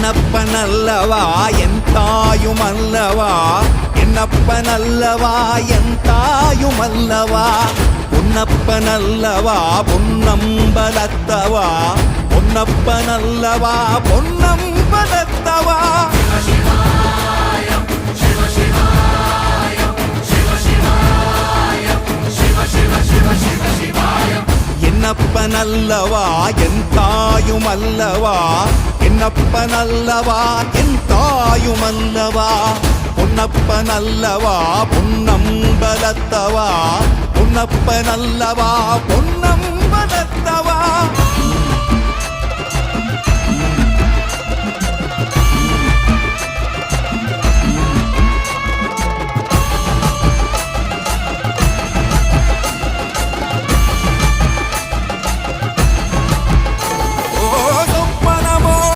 என்னப்பனல்லவா என் தாயுமல்லவா, என்னப்பனல்லவா என் தாயுமல்லவா, பொன்னப்பனல்லவா பொன்னம்பலத்தவா, பொன்னப்பனல்லவா பொன்னம்பலத்தவா. என்னப்பனல்லவா என் தாயுமல்லவா, என்னப்பனல்லவா என் தாயுமல்லவா, பொன்னப்பனல்லவா பொன்னம்பலத்தவா, பொன்னப்பனல்லவா பொன்னம்பலத்தவா.